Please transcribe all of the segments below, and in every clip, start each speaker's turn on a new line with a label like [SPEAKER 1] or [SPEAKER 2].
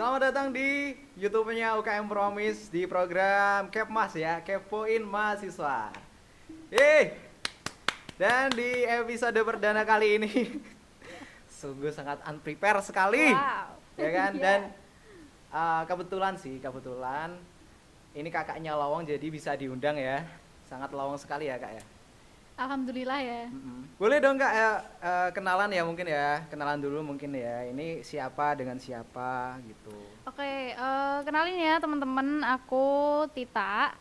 [SPEAKER 1] Selamat datang di YouTube-nya UKM Promise di program Kepmas ya, Kepoin Mahasiswa. Dan di episode perdana kali ini sungguh sangat unprepared sekali.
[SPEAKER 2] Wow.
[SPEAKER 1] Ya kan?
[SPEAKER 2] Yeah.
[SPEAKER 1] Dan kebetulan ini kakaknya Lawang jadi bisa diundang ya. Sangat lawang sekali ya, Kak ya.
[SPEAKER 2] Alhamdulillah ya.
[SPEAKER 1] Boleh dong Kak kenalan ya mungkin ya, kenalan dulu mungkin ya. Ini siapa dengan siapa gitu.
[SPEAKER 2] Oke, kenalin ya teman-teman, aku Tita.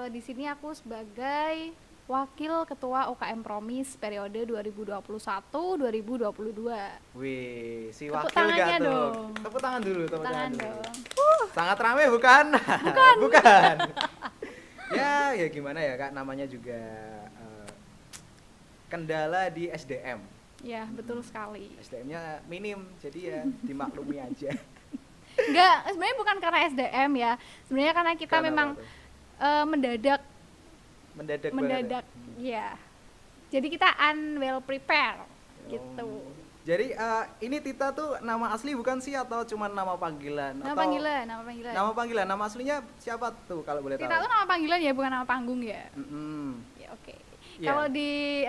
[SPEAKER 2] Di sini aku sebagai Wakil Ketua UKM Promise periode 2021-2022.
[SPEAKER 1] Wih, si
[SPEAKER 2] Tepuk
[SPEAKER 1] wakil
[SPEAKER 2] tangannya
[SPEAKER 1] gak tuh?
[SPEAKER 2] dong.
[SPEAKER 1] Tepuk tangan dulu, tepuk tangan dulu.
[SPEAKER 2] Dong.
[SPEAKER 1] Sangat ramai bukan?
[SPEAKER 2] Bukan.
[SPEAKER 1] Bukan. Ya gimana ya Kak, namanya juga kendala di SDM.
[SPEAKER 2] Ya, betul sekali.
[SPEAKER 1] SDM-nya minim, jadi ya dimaklumi aja.
[SPEAKER 2] Enggak, sebenarnya bukan karena SDM ya. Sebenarnya karena kita
[SPEAKER 1] Karena
[SPEAKER 2] memang
[SPEAKER 1] apa tuh?
[SPEAKER 2] mendadak.
[SPEAKER 1] Mendadak.
[SPEAKER 2] Ya. Jadi kita unwell prepare gitu.
[SPEAKER 1] Jadi ini Tita tuh nama asli bukan sih atau cuma nama panggilan?
[SPEAKER 2] Nama
[SPEAKER 1] atau
[SPEAKER 2] panggilan.
[SPEAKER 1] Nama panggilan, nama aslinya siapa tuh kalau boleh tahu?
[SPEAKER 2] Tita tuh nama panggilan ya, bukan nama panggung ya. Ya, oke.
[SPEAKER 1] Iya.
[SPEAKER 2] Kalau di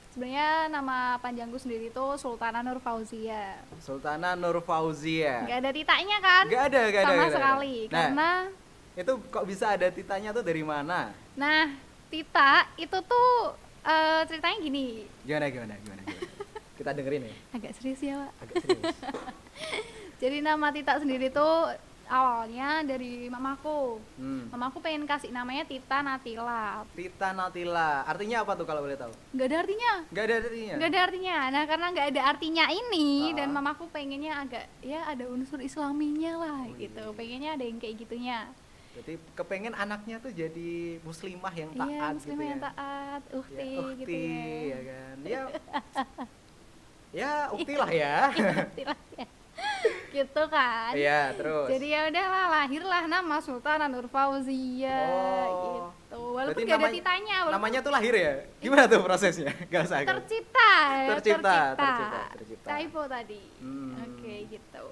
[SPEAKER 2] sebenarnya nama panjangku sendiri itu Sultana Nur Fauzia.
[SPEAKER 1] Sultana Nur Fauzia.
[SPEAKER 2] Nggak ada titanya kan?
[SPEAKER 1] Nggak ada.
[SPEAKER 2] Sama sekali.
[SPEAKER 1] Nah,
[SPEAKER 2] Karena
[SPEAKER 1] itu kok bisa ada Titanya tuh dari mana?
[SPEAKER 2] nah, Tita itu tuh ceritanya gini.
[SPEAKER 1] Gimana? Kita dengerin ya.
[SPEAKER 2] Agak serius ya, Pak.
[SPEAKER 1] Agak serius.
[SPEAKER 2] Jadi nama Tita sendiri tuh awalnya dari mamaku. Mamaku pengen kasih namanya Tita Natila.
[SPEAKER 1] Tita Natila. Artinya apa tuh kalau boleh tahu?
[SPEAKER 2] Nggak ada artinya.
[SPEAKER 1] Nggak ada artinya.
[SPEAKER 2] Nggak ada artinya. Nah, karena nggak ada artinya ini dan
[SPEAKER 1] Ah.
[SPEAKER 2] mamaku pengennya agak ya ada unsur islaminya lah gitu. Pengennya ada yang kayak gitunya.
[SPEAKER 1] Jadi kepengen anaknya tuh jadi muslimah yang taat
[SPEAKER 2] Iya, muslimah
[SPEAKER 1] gitu
[SPEAKER 2] yang
[SPEAKER 1] ya.
[SPEAKER 2] taat,
[SPEAKER 1] Ya,
[SPEAKER 2] ukti gitu
[SPEAKER 1] ukti,
[SPEAKER 2] ya.
[SPEAKER 1] ya kan. Ya ukti lah ya.
[SPEAKER 2] Gitu kan.
[SPEAKER 1] Iya, terus.
[SPEAKER 2] Jadi ya udahlah, lahirlah nama Sultana Nur Fauzia
[SPEAKER 1] Oh.
[SPEAKER 2] gitu. Walaupun
[SPEAKER 1] Berarti
[SPEAKER 2] nggak ada titanya, walaupun
[SPEAKER 1] namanya tuh lahir ya? Gimana tuh prosesnya? Gak usah.
[SPEAKER 2] tercipta.
[SPEAKER 1] Tercipta.
[SPEAKER 2] Typo tadi.
[SPEAKER 1] Hmm.
[SPEAKER 2] Oke, gitu.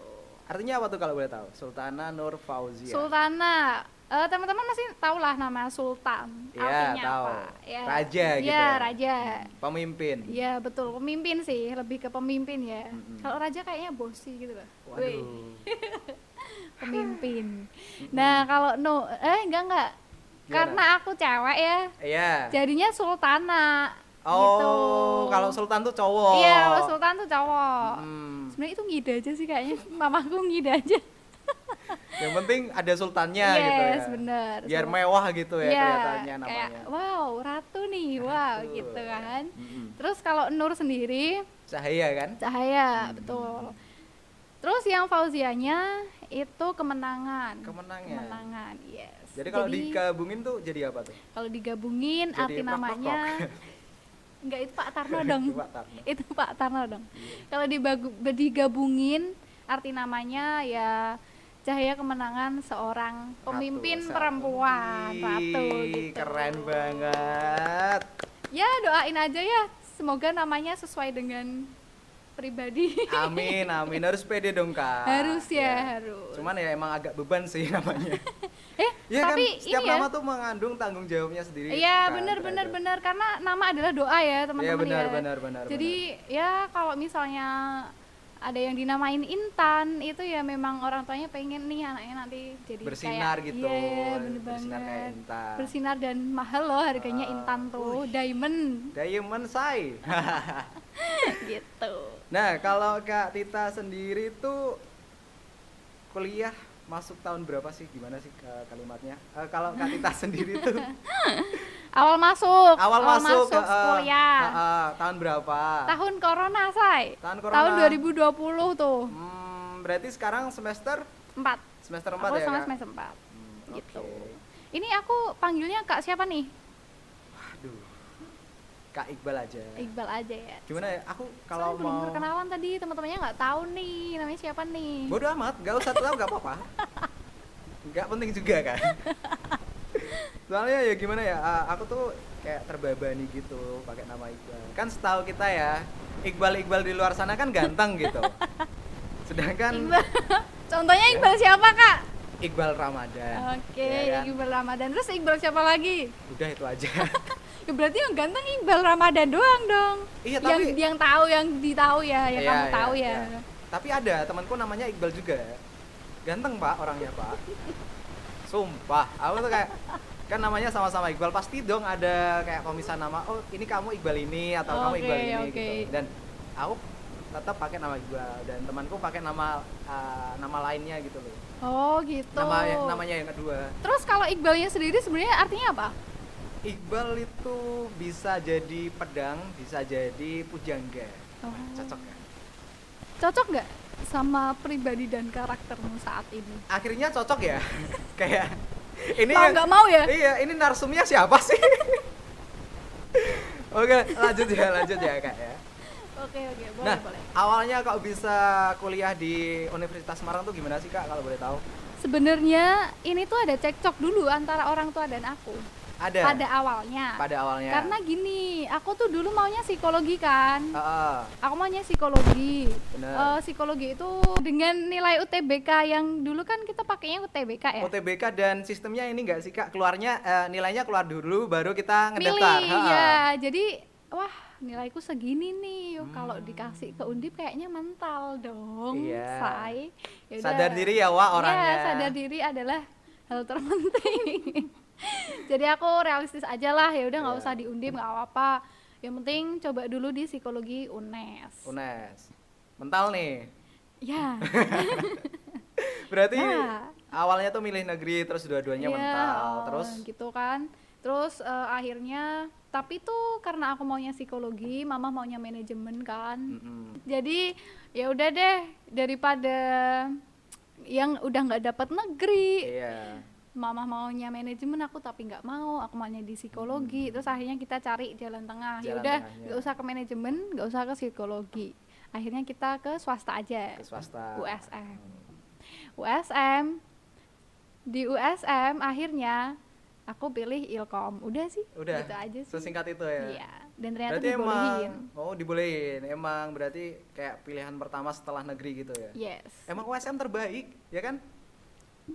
[SPEAKER 1] Artinya apa tuh kalau boleh tahu? Sultana Nur Fauzia.
[SPEAKER 2] Sultana, teman-teman masih tahu lah nama Sultan.
[SPEAKER 1] Iya,
[SPEAKER 2] Artinya
[SPEAKER 1] tahu.
[SPEAKER 2] apa? Ya.
[SPEAKER 1] Raja gitu
[SPEAKER 2] Iya,
[SPEAKER 1] ya?
[SPEAKER 2] raja.
[SPEAKER 1] Pemimpin.
[SPEAKER 2] Iya, betul. Pemimpin sih, lebih ke pemimpin ya.
[SPEAKER 1] Mm-mm.
[SPEAKER 2] Kalau raja kayaknya bosi gitu loh.
[SPEAKER 1] Waduh.
[SPEAKER 2] Wih, pemimpin. Nah, kalau enggak.
[SPEAKER 1] Gimana?
[SPEAKER 2] Karena aku cewek ya,
[SPEAKER 1] Iya.
[SPEAKER 2] jadinya Sultana.
[SPEAKER 1] Oh,
[SPEAKER 2] gitu.
[SPEAKER 1] kalau Sultan tuh cowok.
[SPEAKER 2] Iya, kalau Sultan tuh cowok.
[SPEAKER 1] Hmm.
[SPEAKER 2] Sebenarnya itu ngide aja sih kayaknya. Mamaku ngide aja.
[SPEAKER 1] Yang penting ada sultannya gitu ya.
[SPEAKER 2] Yes, bener.
[SPEAKER 1] Biar mewah gitu ya
[SPEAKER 2] Iya,
[SPEAKER 1] kelihatannya
[SPEAKER 2] kayak
[SPEAKER 1] namanya.
[SPEAKER 2] wow, ratu nih, wow
[SPEAKER 1] Ratu,
[SPEAKER 2] gitu
[SPEAKER 1] ya.
[SPEAKER 2] kan.
[SPEAKER 1] Mm-mm.
[SPEAKER 2] Terus kalau Nur sendiri,
[SPEAKER 1] Cahaya kan?
[SPEAKER 2] cahaya, betul. Terus yang Fauzianya itu kemenangan.
[SPEAKER 1] Kemenangan.
[SPEAKER 2] Yes.
[SPEAKER 1] Jadi kalau digabungin tuh jadi apa tuh?
[SPEAKER 2] kalau digabungin
[SPEAKER 1] Jadi
[SPEAKER 2] arti namanya enggak, itu Pak Tarno dong.
[SPEAKER 1] Itu Pak Tarno.
[SPEAKER 2] Itu Pak Tarno dong. Kalau digabungin arti namanya ya cahaya kemenangan seorang pemimpin
[SPEAKER 1] Ratu,
[SPEAKER 2] perempuan,
[SPEAKER 1] Wih,
[SPEAKER 2] ratu gitu.
[SPEAKER 1] Keren banget.
[SPEAKER 2] Ya doain aja ya, semoga namanya sesuai dengan pribadi.
[SPEAKER 1] Amin. Harus pede dong Kak.
[SPEAKER 2] Harus ya, harus.
[SPEAKER 1] Cuman ya emang agak beban sih namanya. Ya
[SPEAKER 2] tapi
[SPEAKER 1] kan setiap
[SPEAKER 2] ini ya.
[SPEAKER 1] nama tuh mengandung tanggung jawabnya sendiri.
[SPEAKER 2] Iya,
[SPEAKER 1] kan,
[SPEAKER 2] benar
[SPEAKER 1] terhadap-
[SPEAKER 2] karena nama adalah doa ya,
[SPEAKER 1] Iya
[SPEAKER 2] teman-teman ya.
[SPEAKER 1] benar.
[SPEAKER 2] Jadi ya kalau misalnya ada yang dinamain Intan itu ya memang orang tuanya pengen nih anaknya nanti jadi
[SPEAKER 1] bersinar
[SPEAKER 2] kayak,
[SPEAKER 1] gitu.
[SPEAKER 2] iya bener
[SPEAKER 1] Bersinar kayak
[SPEAKER 2] banget,
[SPEAKER 1] Intan.
[SPEAKER 2] bersinar dan mahal loh harganya Intan tuh, diamond
[SPEAKER 1] Diamond say.
[SPEAKER 2] gitu.
[SPEAKER 1] Nah, kalau Kak Tita sendiri tuh kuliah masuk tahun berapa sih? Gimana sih kalimatnya? Kalau Kak Tita sendiri tuh
[SPEAKER 2] awal masuk
[SPEAKER 1] ke,
[SPEAKER 2] kuliah
[SPEAKER 1] tahun berapa?
[SPEAKER 2] tahun corona say,
[SPEAKER 1] Tahun corona.
[SPEAKER 2] tahun 2020 tuh.
[SPEAKER 1] Berarti sekarang semester
[SPEAKER 2] 4.
[SPEAKER 1] semester 4
[SPEAKER 2] Aku
[SPEAKER 1] ya,
[SPEAKER 2] sama
[SPEAKER 1] Kak?
[SPEAKER 2] semester 4 gitu.
[SPEAKER 1] Oke.
[SPEAKER 2] Ini aku panggilnya Kak siapa nih?
[SPEAKER 1] Aduh. Kak Iqbal aja.
[SPEAKER 2] Iqbal aja ya.
[SPEAKER 1] Gimana ya? Aku
[SPEAKER 2] Soalnya
[SPEAKER 1] kalau
[SPEAKER 2] belum
[SPEAKER 1] mau
[SPEAKER 2] perkenalan tadi, teman-temannya nggak tahu nih namanya siapa nih.
[SPEAKER 1] bodo amat, gak usah tahu gak apa-apa. Gak penting juga kan. Soalnya ya gimana ya, aku tuh kayak terbebani gitu pakai nama Iqbal. Kan setahu kita ya, Iqbal di luar sana kan ganteng gitu. Sedangkan
[SPEAKER 2] Iqbal Contohnya Iqbal siapa, Kak?
[SPEAKER 1] Iqbal Ramadan.
[SPEAKER 2] Oke,
[SPEAKER 1] Ya kan?
[SPEAKER 2] Iqbal Ramadan. Terus Iqbal siapa lagi?
[SPEAKER 1] Udah itu aja.
[SPEAKER 2] Ya berarti yang ganteng Iqbal Ramadan doang dong.
[SPEAKER 1] Iya,
[SPEAKER 2] yang
[SPEAKER 1] tapi
[SPEAKER 2] yang tahu, yang ditahu ya, yang
[SPEAKER 1] Iya,
[SPEAKER 2] kamu
[SPEAKER 1] iya,
[SPEAKER 2] tahu ya.
[SPEAKER 1] iya. Tapi ada temanku namanya Iqbal juga. Ganteng Pak orangnya Pak. Sumpah, aku tuh kayak kan namanya sama-sama Iqbal, pasti dong ada kayak pemisahan nama. Oh, ini kamu Iqbal ini atau kamu
[SPEAKER 2] Oke,
[SPEAKER 1] Iqbal ini
[SPEAKER 2] oke.
[SPEAKER 1] gitu. Dan aku tetap pakai nama Iqbal dan temanku pakai nama nama lainnya gitu loh.
[SPEAKER 2] Oh, gitu.
[SPEAKER 1] Namanya yang kedua.
[SPEAKER 2] Terus kalau Iqbalnya sendiri sebenarnya artinya apa?
[SPEAKER 1] Iqbal itu bisa jadi pedang, bisa jadi pujangga.
[SPEAKER 2] Oh.
[SPEAKER 1] Cocok ya?
[SPEAKER 2] Cocok nggak sama pribadi dan karaktermu saat ini?
[SPEAKER 1] Akhirnya cocok ya. Kayak ini
[SPEAKER 2] Mau nggak mau ya?
[SPEAKER 1] Iya, ini narsumnya siapa sih? Oke, lanjut ya Kak ya.
[SPEAKER 2] Oke, boleh,
[SPEAKER 1] Nah,
[SPEAKER 2] boleh.
[SPEAKER 1] awalnya kok bisa kuliah di Universitas Semarang tuh gimana sih Kak kalau boleh tahu?
[SPEAKER 2] Sebenarnya ini tuh ada cekcok dulu antara orang tua dan aku.
[SPEAKER 1] Ada.
[SPEAKER 2] Pada awalnya.
[SPEAKER 1] Pada awalnya.
[SPEAKER 2] Karena gini, aku tuh dulu maunya psikologi kan.
[SPEAKER 1] Heeh.
[SPEAKER 2] Aku maunya psikologi.
[SPEAKER 1] Bener.
[SPEAKER 2] Psikologi itu dengan nilai UTBK yang dulu kan kita pakainya UTBK ya.
[SPEAKER 1] UTBK dan sistemnya ini enggak sih Kak? Keluarnya nilainya keluar dulu baru kita
[SPEAKER 2] Milih
[SPEAKER 1] ngedaftar.
[SPEAKER 2] ya. Jadi wah, nilaiku segini nih. Kalau dikasih ke Undip kayaknya mental dong.
[SPEAKER 1] Iya.
[SPEAKER 2] Say. Yaudah.
[SPEAKER 1] Sadar diri ya Wak orangnya.
[SPEAKER 2] Ya, sadar diri adalah hal terpenting. Jadi aku realistis aja lah, ya udah nggak
[SPEAKER 1] Iya.
[SPEAKER 2] usah di Undip, nggak apa-apa. Yang penting coba dulu di psikologi
[SPEAKER 1] UNES. Mental nih.
[SPEAKER 2] Ya.
[SPEAKER 1] Berarti
[SPEAKER 2] Ya.
[SPEAKER 1] awalnya tuh milih negeri terus dua-duanya
[SPEAKER 2] Iya,
[SPEAKER 1] mental. Terus
[SPEAKER 2] gitu kan. Terus akhirnya tapi tuh karena aku maunya psikologi, mama maunya manajemen kan. Jadi ya udah deh, daripada yang udah nggak dapat negeri,
[SPEAKER 1] iya.
[SPEAKER 2] mama maunya manajemen, aku tapi nggak mau, aku maunya di psikologi. Terus akhirnya kita cari jalan tengah. Ya
[SPEAKER 1] Jalan
[SPEAKER 2] udah,
[SPEAKER 1] tengahnya.
[SPEAKER 2] nggak usah ke manajemen, nggak usah ke psikologi. Akhirnya kita ke swasta aja.
[SPEAKER 1] Ke swasta.
[SPEAKER 2] USM. USM. Di USM akhirnya aku pilih Ilkom. Udah sih.
[SPEAKER 1] Udah.
[SPEAKER 2] Gitu aja sih.
[SPEAKER 1] Sesingkat itu ya.
[SPEAKER 2] Iya. Dan ternyata
[SPEAKER 1] Berarti
[SPEAKER 2] dibolehin.
[SPEAKER 1] dibolehin. Emang berarti kayak pilihan pertama setelah negeri gitu ya.
[SPEAKER 2] Yes.
[SPEAKER 1] Emang USM terbaik, ya kan?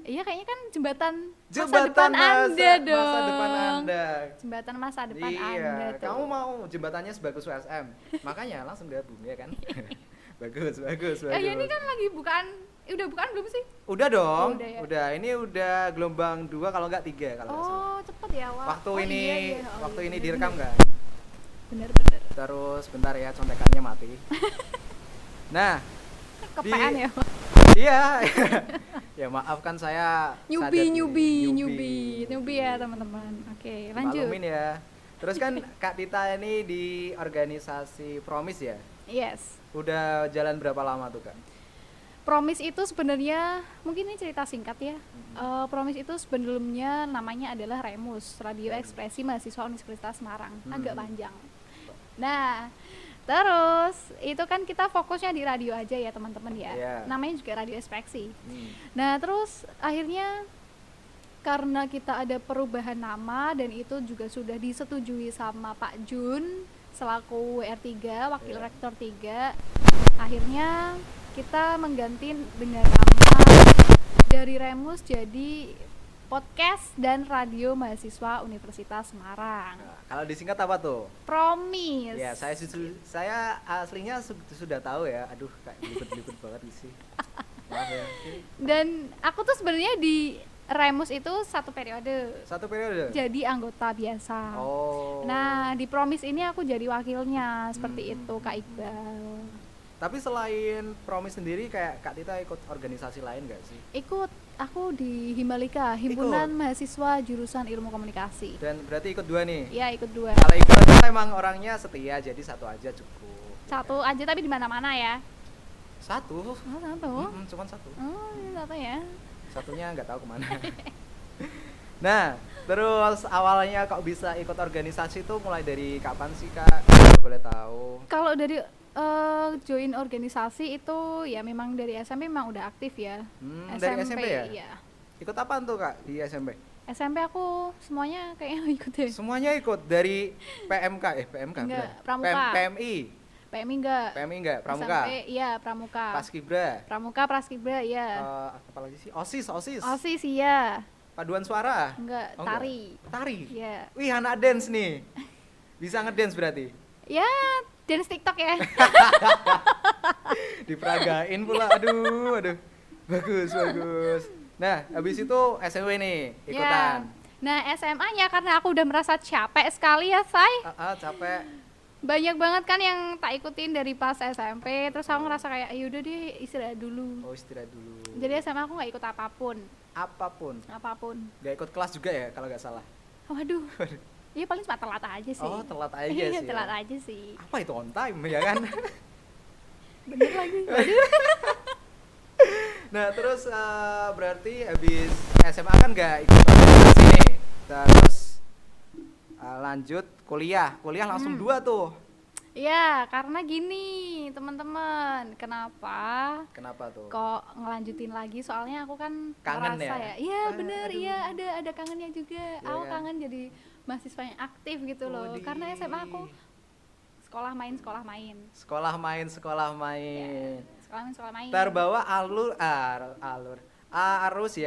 [SPEAKER 2] Iya, kayaknya kan jembatan masa
[SPEAKER 1] Jembatan
[SPEAKER 2] depan Anda dong.
[SPEAKER 1] Masa depan Anda.
[SPEAKER 2] Jembatan masa depan
[SPEAKER 1] Iya,
[SPEAKER 2] Anda tuh.
[SPEAKER 1] kamu mau jembatannya sebagus USM. Makanya langsung gabung ya kan? bagus.
[SPEAKER 2] Ya ini kan lagi udah bukan belum sih?
[SPEAKER 1] Udah dong.
[SPEAKER 2] Oh, udah ya?
[SPEAKER 1] Udah. Ini udah gelombang 2 kalau nggak 3 kalau nggak salah.
[SPEAKER 2] Oh, cepet ya, Wak.
[SPEAKER 1] Waktu
[SPEAKER 2] Oh,
[SPEAKER 1] ini
[SPEAKER 2] iya, iya. Oh,
[SPEAKER 1] waktu
[SPEAKER 2] iya,
[SPEAKER 1] ini
[SPEAKER 2] bener,
[SPEAKER 1] direkam
[SPEAKER 2] bener.
[SPEAKER 1] nggak?
[SPEAKER 2] Bener.
[SPEAKER 1] Terus bentar ya contekannya mati. Nah,
[SPEAKER 2] Kepean ya, Wak.
[SPEAKER 1] iya. ya maafkan saya sadar diri.
[SPEAKER 2] Newbie ya, teman-teman. Oke, lanjut.
[SPEAKER 1] Maklumin ya. Terus kan Kak Tita ini di organisasi Promis ya.
[SPEAKER 2] Yes.
[SPEAKER 1] Udah jalan berapa lama tuh Kak?
[SPEAKER 2] Promis itu sebenarnya mungkin ini cerita singkat ya. Promis itu sebelumnya namanya adalah Remus, Radio Ekspresi Mahasiswa Universitas Semarang. Agak panjang. Nah, terus itu kan kita fokusnya di radio aja ya teman-teman ya.
[SPEAKER 1] Iya.
[SPEAKER 2] Namanya juga Radio Ekspresi. Nah, terus akhirnya karena kita ada perubahan nama dan itu juga sudah disetujui sama Pak Jun selaku WR3, Wakil
[SPEAKER 1] Iya.
[SPEAKER 2] Rektor 3. Akhirnya kita mengganti dengan nama dari Remus jadi Podcast dan Radio Mahasiswa Universitas Semarang.
[SPEAKER 1] Nah, kalau disingkat apa tuh?
[SPEAKER 2] Promise.
[SPEAKER 1] Ya, saya aslinya sudah tahu ya. Aduh, Kak, libet banget sih. Maaf ya.
[SPEAKER 2] Dan aku tuh sebenarnya di Remus itu 1 periode.
[SPEAKER 1] 1 periode.
[SPEAKER 2] Jadi anggota biasa.
[SPEAKER 1] Oh.
[SPEAKER 2] Nah, di Promise ini aku jadi wakilnya seperti itu, Kak Iqbal.
[SPEAKER 1] Tapi selain Promis sendiri kayak Kak Tita ikut organisasi lain gak sih?
[SPEAKER 2] Ikut, aku di Himalika, Himpunan Mahasiswa Jurusan Ilmu Komunikasi.
[SPEAKER 1] Dan berarti ikut 2 nih.
[SPEAKER 2] Ya, ikut 2.
[SPEAKER 1] Kalau Iqbal kan emang orangnya setia, jadi 1 aja cukup.
[SPEAKER 2] 1 aja tapi di mana-mana ya.
[SPEAKER 1] 1.
[SPEAKER 2] Oh, 1.
[SPEAKER 1] Cuman 1.
[SPEAKER 2] Oh, ini 1 ya.
[SPEAKER 1] Satunya nggak tahu kemana. Nah, terus awalnya kok bisa ikut organisasi itu mulai dari kapan sih Kak? Kalau boleh tahu.
[SPEAKER 2] Kalau dari join organisasi itu ya memang dari SMP memang udah aktif ya.
[SPEAKER 1] Dari SMP ya?
[SPEAKER 2] Iya.
[SPEAKER 1] Ikut apaan tuh Kak di SMP?
[SPEAKER 2] SMP aku semuanya kayaknya ikut deh.
[SPEAKER 1] Semuanya ikut dari PMK, PMK
[SPEAKER 2] Enggak,
[SPEAKER 1] bener?
[SPEAKER 2] Pramuka.
[SPEAKER 1] PMI.
[SPEAKER 2] PMI enggak.
[SPEAKER 1] PMI enggak, Pramuka.
[SPEAKER 2] SMP iya, Pramuka.
[SPEAKER 1] Paskibra.
[SPEAKER 2] Pramuka, Praskibra iya.
[SPEAKER 1] Apa lagi sih? OSIS.
[SPEAKER 2] OSIS iya.
[SPEAKER 1] Paduan suara.
[SPEAKER 2] Enggak,
[SPEAKER 1] Oh,
[SPEAKER 2] tari.
[SPEAKER 1] enggak. Tari.
[SPEAKER 2] Iya.
[SPEAKER 1] Wih, anak dance nih. Bisa ngedance berarti.
[SPEAKER 2] Ya, dance TikTok ya.
[SPEAKER 1] Diperagain pula. Aduh. Bagus. Nah, habis itu SMW nih ikutan.
[SPEAKER 2] Ya. Nah, SMA-nya karena aku udah merasa capek sekali ya, Say.
[SPEAKER 1] Capek.
[SPEAKER 2] Banyak banget kan yang tak ikutin dari pas SMP, terus aku ngerasa kayak yaudah deh istirahat dulu.
[SPEAKER 1] Oh, istirahat dulu.
[SPEAKER 2] Jadi SMA aku nggak ikut apapun.
[SPEAKER 1] Apapun. Gak ikut kelas juga ya kalau nggak salah.
[SPEAKER 2] Waduh. Iya paling cuma telat aja sih.
[SPEAKER 1] Oh, telat aja
[SPEAKER 2] Iya,
[SPEAKER 1] sih.
[SPEAKER 2] telat aja sih.
[SPEAKER 1] Apa itu on time ya kan?
[SPEAKER 2] Bener lagi. Waduh.
[SPEAKER 1] Nah, terus berarti habis SMA kan nggak ikut organisasi nih. Terus lanjut kuliah langsung 2 tuh.
[SPEAKER 2] Iya, karena gini teman-teman, kenapa
[SPEAKER 1] tuh?
[SPEAKER 2] kok ngelanjutin lagi? Soalnya aku kan
[SPEAKER 1] Kangen
[SPEAKER 2] ngerasa
[SPEAKER 1] ya?
[SPEAKER 2] Iya bener,
[SPEAKER 1] Aduh.
[SPEAKER 2] iya ada kangennya juga.
[SPEAKER 1] Iya
[SPEAKER 2] Aku
[SPEAKER 1] kan?
[SPEAKER 2] kangen jadi mahasiswa yang aktif gitu loh.
[SPEAKER 1] Widih.
[SPEAKER 2] Karena SMA aku sekolah main.
[SPEAKER 1] Sekolah main.
[SPEAKER 2] Ya, sekolah main.
[SPEAKER 1] Terbawa arus ya.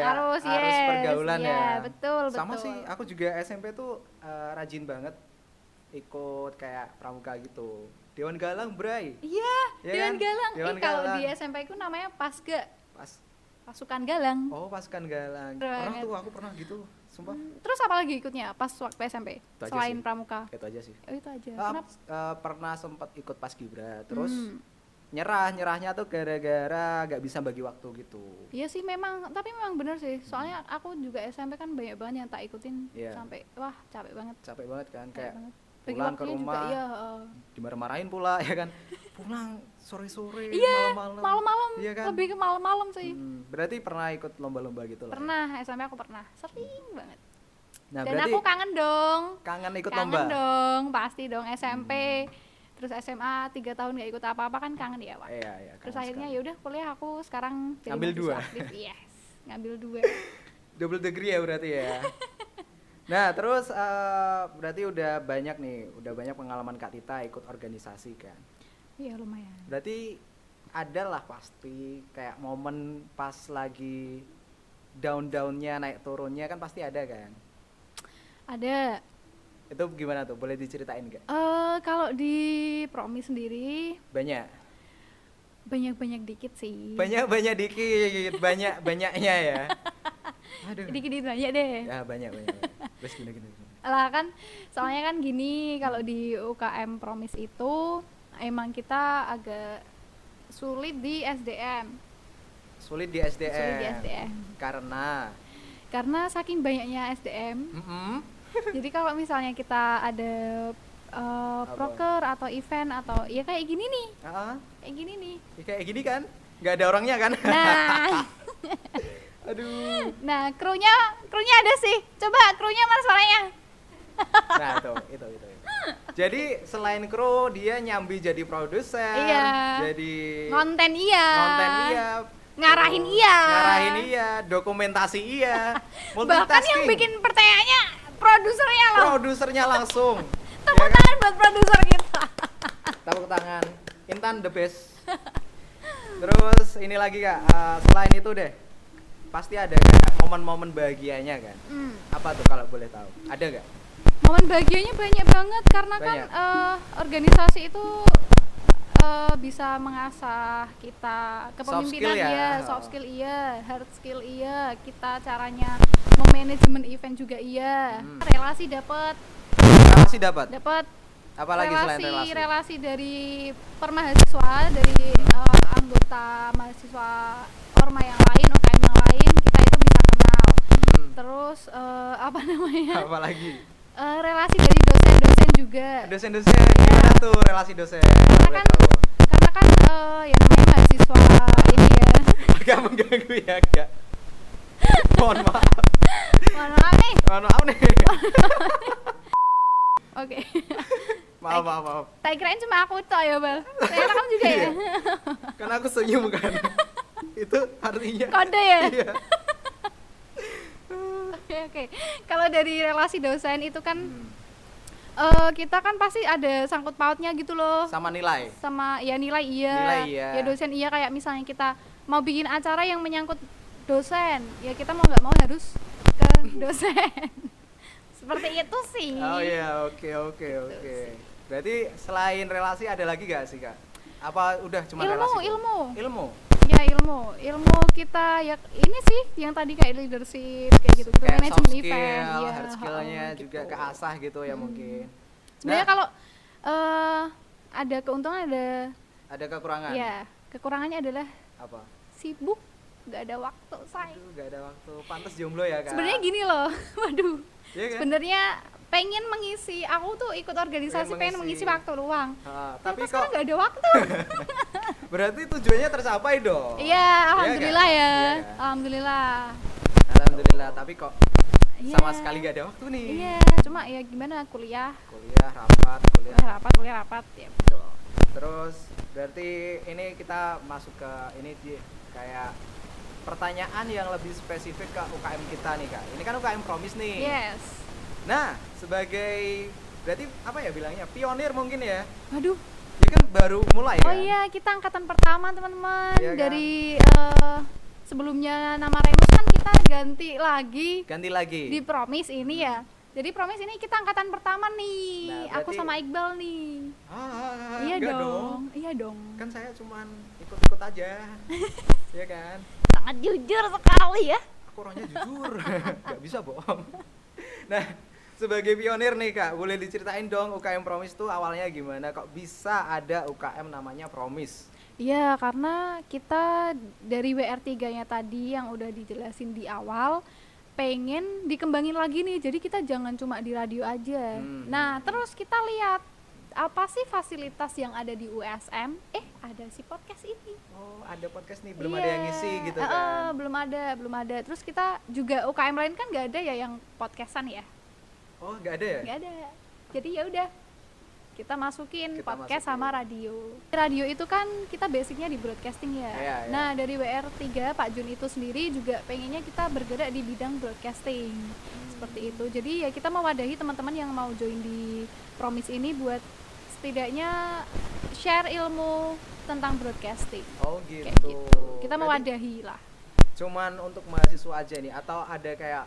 [SPEAKER 2] Arus,
[SPEAKER 1] Arus
[SPEAKER 2] yes,
[SPEAKER 1] pergaulan
[SPEAKER 2] iya,
[SPEAKER 1] ya.
[SPEAKER 2] betul.
[SPEAKER 1] Sama sih, aku juga SMP tuh rajin banget ikut kayak pramuka gitu. Dewan Galang, Bray.
[SPEAKER 2] Iya,
[SPEAKER 1] Iya
[SPEAKER 2] Dewan
[SPEAKER 1] kan?
[SPEAKER 2] Galang.
[SPEAKER 1] Dewan
[SPEAKER 2] Kalau
[SPEAKER 1] Galang.
[SPEAKER 2] di SMP ku namanya Pasga, Pasukan
[SPEAKER 1] Oh,
[SPEAKER 2] Galang.
[SPEAKER 1] pasukan Galang.
[SPEAKER 2] Keren
[SPEAKER 1] Pernah
[SPEAKER 2] banget.
[SPEAKER 1] tuh aku pernah gitu, sumpah.
[SPEAKER 2] Terus apa lagi ikutnya pas waktu SMP?
[SPEAKER 1] Itu aja
[SPEAKER 2] Selain
[SPEAKER 1] sih.
[SPEAKER 2] pramuka.
[SPEAKER 1] Itu aja sih.
[SPEAKER 2] Oh, itu aja.
[SPEAKER 1] Ah,
[SPEAKER 2] Kenapa?
[SPEAKER 1] pernah sempat ikut Paskibra, terus
[SPEAKER 2] Hmm.
[SPEAKER 1] nyerahnya tuh gara-gara gak bisa bagi waktu gitu.
[SPEAKER 2] Iya sih tapi memang bener sih. Soalnya aku juga SMP kan banyak banget yang tak ikutin
[SPEAKER 1] Iya.
[SPEAKER 2] sampai wah capek banget.
[SPEAKER 1] Capek banget kan,
[SPEAKER 2] Capek
[SPEAKER 1] kayak
[SPEAKER 2] banget. Bagi
[SPEAKER 1] pulang ke
[SPEAKER 2] waktunya
[SPEAKER 1] rumah
[SPEAKER 2] juga, iya,
[SPEAKER 1] dimarah-marahin pula ya kan. Pulang sore-sore,
[SPEAKER 2] Iya,
[SPEAKER 1] malam-malam.
[SPEAKER 2] malam-malam.
[SPEAKER 1] Iya kan?
[SPEAKER 2] Lebih ke malam-malam sih.
[SPEAKER 1] Berarti pernah ikut lomba-lomba gitu lah. ya?
[SPEAKER 2] Pernah, SMP aku pernah. Sering banget.
[SPEAKER 1] Nah,
[SPEAKER 2] Dan
[SPEAKER 1] berarti
[SPEAKER 2] aku kangen dong.
[SPEAKER 1] kangen ikut
[SPEAKER 2] Kangen
[SPEAKER 1] lomba.
[SPEAKER 2] dong, pasti dong SMP. Terus SMA 3 tahun gak ikut apa-apa kan kangen ya, Pak.
[SPEAKER 1] Iya,
[SPEAKER 2] Terus
[SPEAKER 1] kangen
[SPEAKER 2] akhirnya
[SPEAKER 1] sekali.
[SPEAKER 2] ya udah kuliah aku sekarang jadi
[SPEAKER 1] Ngambil
[SPEAKER 2] mahasiswa
[SPEAKER 1] 2.
[SPEAKER 2] aktif. Yes, ngambil 2.
[SPEAKER 1] Double degree ya berarti ya. Nah, terus berarti udah banyak pengalaman Kak Tita ikut organisasi kan.
[SPEAKER 2] Iya lumayan.
[SPEAKER 1] Berarti ada lah pasti kayak momen pas lagi down-downnya, naik turunnya kan pasti ada kan.
[SPEAKER 2] Ada.
[SPEAKER 1] Itu gimana tuh? Boleh diceritain nggak?
[SPEAKER 2] Kalau di Promi sendiri banyak dikit sih.
[SPEAKER 1] Banyak dikit, banyaknya ya. Aduh.
[SPEAKER 2] Dikit banyak deh.
[SPEAKER 1] Ya banyak. Terus gini.
[SPEAKER 2] Lah kan soalnya kan gini, kalau di UKM Promis itu emang kita agak sulit di SDM.
[SPEAKER 1] Sulit di SDM.
[SPEAKER 2] Karena saking banyaknya SDM. Jadi kalau misalnya kita ada proker atau event atau ya kayak gini nih. Kayak gini nih.
[SPEAKER 1] Ya, kayak gini kan? Nggak ada orangnya kan?
[SPEAKER 2] Nah.
[SPEAKER 1] Aduh.
[SPEAKER 2] Nah, krunya ada sih. Coba krunya mana suaranya?
[SPEAKER 1] Nah, itu. Jadi selain kru dia nyambi jadi produser,
[SPEAKER 2] Iya.
[SPEAKER 1] jadi
[SPEAKER 2] Konten iya. Ngarahin
[SPEAKER 1] terus iya, dokumentasi iya.
[SPEAKER 2] Bahkan yang bikin pertanyaannya produsernya loh.
[SPEAKER 1] Produsernya langsung.
[SPEAKER 2] Tepuk tangan buat produser kita.
[SPEAKER 1] Tepuk tangan. Intan the best. Terus ini lagi Kak, selain itu deh, pasti ada kayak momen-momen bahagianya kan? Apa tuh kalau boleh tahu? Ada nggak?
[SPEAKER 2] Momen bahagianya banyak banget karena kan organisasi itu bisa mengasah kita kepemimpinan soft skill iya, hard skill iya, kita caranya memanajemen event juga iya. Relasi dapat.
[SPEAKER 1] Apalagi selain
[SPEAKER 2] relasi dari permahasiswa, dari anggota mahasiswa orma yang lain, UKM yang lain, kita itu bisa kenal. Terus
[SPEAKER 1] Apalagi?
[SPEAKER 2] Relasi dari dosen-dosen juga.
[SPEAKER 1] Dosen-dosen gimana tuh relasi dosen?
[SPEAKER 2] Karena kan ya namanya mahasiswa ini ya.
[SPEAKER 1] Agak mengganggu ya Kak. Mohon maaf nih.
[SPEAKER 2] Oke.
[SPEAKER 1] Maaf.
[SPEAKER 2] Tak kirain cuma aku toh ya, Bal. Ternyata kamu juga ya.
[SPEAKER 1] Kan aku senyum kan. Itu artinya
[SPEAKER 2] Kode ya.
[SPEAKER 1] Iya.
[SPEAKER 2] Oke. Kalau dari relasi dosen itu kan kita kan pasti ada sangkut pautnya gitu loh.
[SPEAKER 1] Sama nilai.
[SPEAKER 2] Sama ya nilai iya.
[SPEAKER 1] Nilai iya.
[SPEAKER 2] Ya dosen iya, kayak misalnya kita mau bikin acara yang menyangkut dosen, ya kita mau nggak mau harus ke dosen. Seperti itu sih.
[SPEAKER 1] Oh iya, oke. Berarti selain relasi ada lagi gak sih, Kak? Apa udah cuma relasi? Ilmu.
[SPEAKER 2] Ya ilmu kita ya ini sih yang tadi kayak leadership kayak gitu,
[SPEAKER 1] Kayak
[SPEAKER 2] manajemen
[SPEAKER 1] soft skill,
[SPEAKER 2] event, ya,
[SPEAKER 1] hard skillnya
[SPEAKER 2] gitu.
[SPEAKER 1] juga keasah gitu ya mungkin.
[SPEAKER 2] Sebenarnya
[SPEAKER 1] Nah,
[SPEAKER 2] kalau ada keuntungan
[SPEAKER 1] ada kekurangan.
[SPEAKER 2] ya kekurangannya adalah
[SPEAKER 1] Apa?
[SPEAKER 2] sibuk, nggak ada waktu say.
[SPEAKER 1] Aduh, gak ada waktu. Pantes jomblo ya, Kak.
[SPEAKER 2] Sebenarnya gini loh, waduh.
[SPEAKER 1] Iya kan?
[SPEAKER 2] Sebenarnya pengen mengisi, aku tuh ikut organisasi pengen mengisi waktu luang.
[SPEAKER 1] Tapi
[SPEAKER 2] Ternyata sekarang
[SPEAKER 1] kok
[SPEAKER 2] nggak ada waktu.
[SPEAKER 1] berarti tujuannya tercapai dong.
[SPEAKER 2] Iya, alhamdulillah
[SPEAKER 1] kan?
[SPEAKER 2] ya.
[SPEAKER 1] Iya kan?
[SPEAKER 2] Alhamdulillah.
[SPEAKER 1] Alhamdulillah, tapi kok
[SPEAKER 2] Iya.
[SPEAKER 1] sama sekali gak ada waktu nih.
[SPEAKER 2] Iya, cuma ya gimana kuliah
[SPEAKER 1] Kuliah rapat,
[SPEAKER 2] ya betul.
[SPEAKER 1] Terus berarti ini kita masuk ke ini kayak pertanyaan yang lebih spesifik ke UKM kita nih, Kak. Ini kan UKM Promise nih.
[SPEAKER 2] Yes.
[SPEAKER 1] Nah, sebagai berarti apa ya bilangnya? Pionir mungkin ya.
[SPEAKER 2] Waduh.
[SPEAKER 1] Dia kan baru mulai
[SPEAKER 2] Oh
[SPEAKER 1] kan?
[SPEAKER 2] iya, kita angkatan pertama teman-teman.
[SPEAKER 1] Iya kan?
[SPEAKER 2] Dari sebelumnya nama Remus kan kita ganti lagi di Promise ini ya. Jadi Promise ini kita angkatan pertama nih.
[SPEAKER 1] Nah,
[SPEAKER 2] Aku
[SPEAKER 1] berarti-
[SPEAKER 2] sama Iqbal nih. Iya
[SPEAKER 1] enggak
[SPEAKER 2] dong. Iya dong.
[SPEAKER 1] Kan saya cuman ikut-ikut aja. Iya kan?
[SPEAKER 2] Sangat jujur sekali ya.
[SPEAKER 1] Aku orangnya jujur. Gak bisa bohong. Nah, sebagai pionir nih, Kak, boleh diceritain dong UKM Promise tuh awalnya gimana? Kok bisa ada UKM namanya Promise?
[SPEAKER 2] Iya, karena kita dari WR3-nya tadi yang udah dijelasin di awal, pengen dikembangin lagi nih. Jadi kita jangan cuma di radio aja. Nah, terus kita lihat apa sih fasilitas yang ada di USM? Ada si podcast ini.
[SPEAKER 1] Oh, ada podcast nih, belum
[SPEAKER 2] Iya.
[SPEAKER 1] ada yang ngisi gitu kan?
[SPEAKER 2] Belum ada. Terus kita juga UKM lain kan nggak ada ya yang podcastan ya?
[SPEAKER 1] Oh, nggak ada ya?
[SPEAKER 2] Nggak ada. Jadi ya udah, kita masukin
[SPEAKER 1] Kita
[SPEAKER 2] podcast
[SPEAKER 1] masukin.
[SPEAKER 2] sama radio. Radio itu kan kita basicnya di broadcasting ya.
[SPEAKER 1] Iya.
[SPEAKER 2] Nah, dari WR3 Pak Jun itu sendiri juga pengennya kita bergerak di bidang broadcasting. Seperti itu. Jadi ya kita mewadahi teman-teman yang mau join di Promise ini buat setidaknya share ilmu tentang broadcasting.
[SPEAKER 1] Oh, gitu.
[SPEAKER 2] Kayak gitu. Kita
[SPEAKER 1] Berarti
[SPEAKER 2] mewadahi lah.
[SPEAKER 1] cuman untuk mahasiswa aja nih atau ada kayak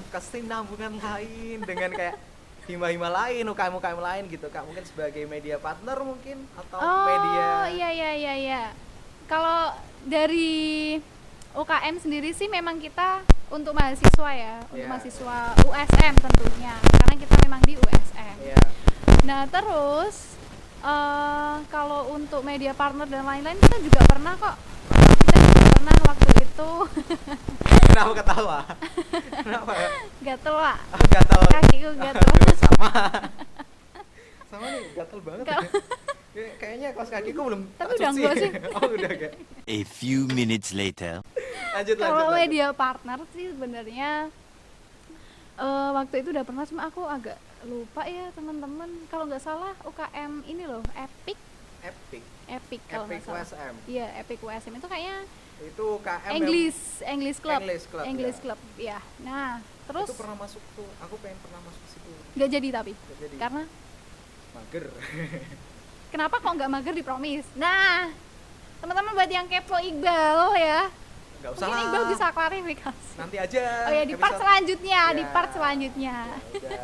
[SPEAKER 1] kesinambungan lain dengan kayak hima-hima lain, UKM lain gitu, Kak, mungkin sebagai media partner mungkin atau media.
[SPEAKER 2] Iya. Kalau dari UKM sendiri sih memang kita untuk mahasiswa ya, untuk
[SPEAKER 1] Iya.
[SPEAKER 2] mahasiswa USM tentunya, karena kita memang di USM.
[SPEAKER 1] Iya.
[SPEAKER 2] Nah terus kalau untuk media partner dan lain-lain kita juga pernah kok. Kita juga pernah waktu itu
[SPEAKER 1] Kenapa ketawa? Kenapa?
[SPEAKER 2] gatel lah,
[SPEAKER 1] Oh, gatal.
[SPEAKER 2] kakiku gatel.
[SPEAKER 1] Aduh, sama nih, gatal banget.
[SPEAKER 2] Kalau-
[SPEAKER 1] Kayaknya kaos kakiku belum
[SPEAKER 2] Tapi
[SPEAKER 1] tak
[SPEAKER 2] udah
[SPEAKER 1] cuci.
[SPEAKER 2] enggak sih.
[SPEAKER 1] Oh, udah enggak.
[SPEAKER 3] A few minutes later.
[SPEAKER 1] Lanjut.
[SPEAKER 2] Kalau media partner sih sebenarnya waktu itu udah pernah, cuma aku agak lupa ya teman-teman. Kalau nggak salah UKM ini loh, Epic kalau
[SPEAKER 1] Epic
[SPEAKER 2] nggak salah.
[SPEAKER 1] USM.
[SPEAKER 2] Iya, Epic USM itu kayaknya
[SPEAKER 1] Itu KM
[SPEAKER 2] English Club.
[SPEAKER 1] English Club,
[SPEAKER 2] ya. Nah, terus
[SPEAKER 1] itu pernah masuk tuh. Aku pengen pernah masuk ke situ.
[SPEAKER 2] nggak jadi tapi
[SPEAKER 1] Nggak jadi.
[SPEAKER 2] karena
[SPEAKER 1] Mager.
[SPEAKER 2] kenapa kok nggak mager di Promise? Nah, teman-teman buat yang kepo Iqbal ya,
[SPEAKER 1] Enggak usah.
[SPEAKER 2] mungkin Iqbal bisa klarifikasi.
[SPEAKER 1] Nanti aja.
[SPEAKER 2] Oh ya, di part
[SPEAKER 1] episode-
[SPEAKER 2] selanjutnya, di
[SPEAKER 1] Ya.
[SPEAKER 2] part selanjutnya.
[SPEAKER 1] Udah.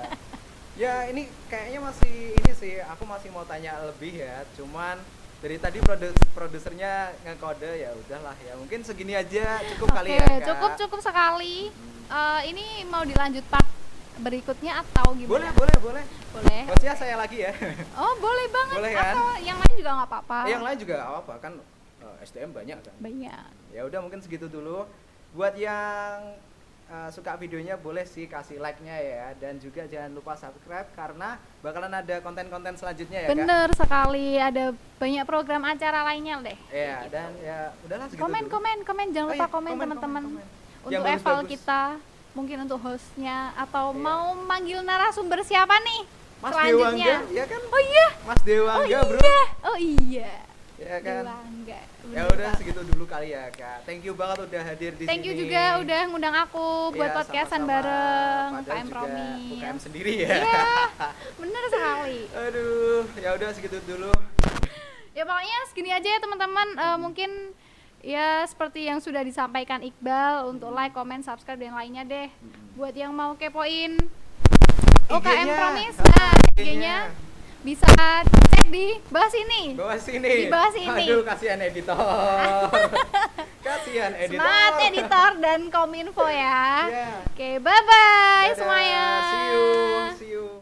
[SPEAKER 1] Ya, ini kayaknya masih ini sih, aku masih mau tanya lebih ya. Cuman dari tadi produsernya ngekode, ya udahlah ya. Mungkin segini aja cukup kali ya, Kak.
[SPEAKER 2] cukup sekali. Ini mau dilanjut part berikutnya atau gimana?
[SPEAKER 1] Boleh.
[SPEAKER 2] Boleh.
[SPEAKER 1] Bosnya saya lagi ya.
[SPEAKER 2] Oh, boleh banget.
[SPEAKER 1] Boleh kan?
[SPEAKER 2] Atau yang lain juga nggak apa-apa.
[SPEAKER 1] Yang lain juga apa kan SDM banyak kan.
[SPEAKER 2] Banyak.
[SPEAKER 1] Ya udah, mungkin segitu dulu. Buat yang suka videonya boleh sih kasih like-nya ya, dan juga jangan lupa subscribe karena bakalan ada konten-konten selanjutnya ya, Kak.
[SPEAKER 2] Bener sekali, ada banyak program acara lainnya deh.
[SPEAKER 1] Iya,
[SPEAKER 2] Kayak
[SPEAKER 1] dan
[SPEAKER 2] gitu.
[SPEAKER 1] ya udahlah segitu
[SPEAKER 2] komen
[SPEAKER 1] dulu.
[SPEAKER 2] jangan
[SPEAKER 1] Oh
[SPEAKER 2] lupa
[SPEAKER 1] iya,
[SPEAKER 2] komen teman-teman
[SPEAKER 1] komen.
[SPEAKER 2] untuk
[SPEAKER 1] Yang
[SPEAKER 2] eval
[SPEAKER 1] bagus-bagus.
[SPEAKER 2] kita, mungkin untuk hostnya atau
[SPEAKER 1] Iya.
[SPEAKER 2] mau manggil narasumber siapa nih
[SPEAKER 1] Mas
[SPEAKER 2] selanjutnya.
[SPEAKER 1] Dewangga, ya kan?
[SPEAKER 2] Oh iya,
[SPEAKER 1] Mas Dewangga, Bro.
[SPEAKER 2] oh iya,
[SPEAKER 1] Ya kan?
[SPEAKER 2] Dua, enggak.
[SPEAKER 1] Ya
[SPEAKER 2] Bener,
[SPEAKER 1] udah
[SPEAKER 2] Pak.
[SPEAKER 1] segitu dulu kali ya Kak. Thank you banget udah hadir di
[SPEAKER 2] Thank
[SPEAKER 1] sini.
[SPEAKER 2] you juga udah ngundang aku buat
[SPEAKER 1] Iya,
[SPEAKER 2] podcastan
[SPEAKER 1] sama-sama.
[SPEAKER 2] bareng
[SPEAKER 1] Padahal
[SPEAKER 2] UKM
[SPEAKER 1] juga
[SPEAKER 2] Promise.
[SPEAKER 1] UKM sendiri ya.
[SPEAKER 2] Iya, bener sekali.
[SPEAKER 1] Aduh, ya udah segitu dulu.
[SPEAKER 2] Ya pokoknya segini aja ya teman-teman. Mungkin ya seperti yang sudah disampaikan Iqbal untuk like, comment, subscribe dan lainnya deh. Buat yang mau kepoin UKM
[SPEAKER 1] IG-nya.
[SPEAKER 2] Promise, nah IG-nya bisa cek di bawah sini.
[SPEAKER 1] Bawah sini.
[SPEAKER 2] Di bawah sini.
[SPEAKER 1] Aduh, kasihan editor. Kasihan editor.
[SPEAKER 2] Semangat editor dan kominfo ya.
[SPEAKER 1] Iya.
[SPEAKER 2] Oke, bye-bye
[SPEAKER 1] Dadah,
[SPEAKER 2] semuanya.
[SPEAKER 1] See you.